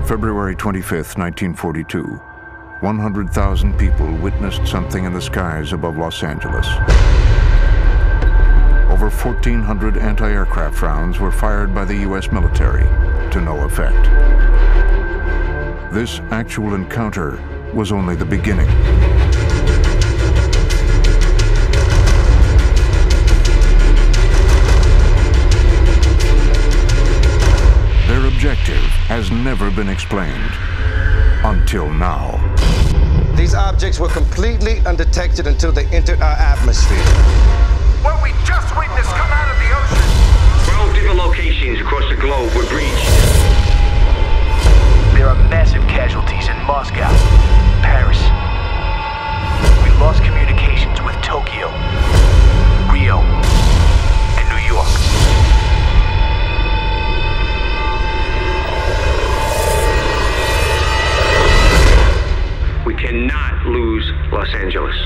February 25th, 1942, 100,000 people witnessed something in the skies above Los Angeles. Over 1,400 anti-aircraft rounds were fired by the U.S. military, to no effect. This actual encounter was only the beginning. Their objective has never been explained, until now. These objects were completely undetected until they entered our atmosphere. What we just witnessed come out of the ocean. 12 different locations across the globe were breached. There are massive casualties in Moscow, Paris. We lost communications with Tokyo, Rio, and New York. We cannot lose Los Angeles.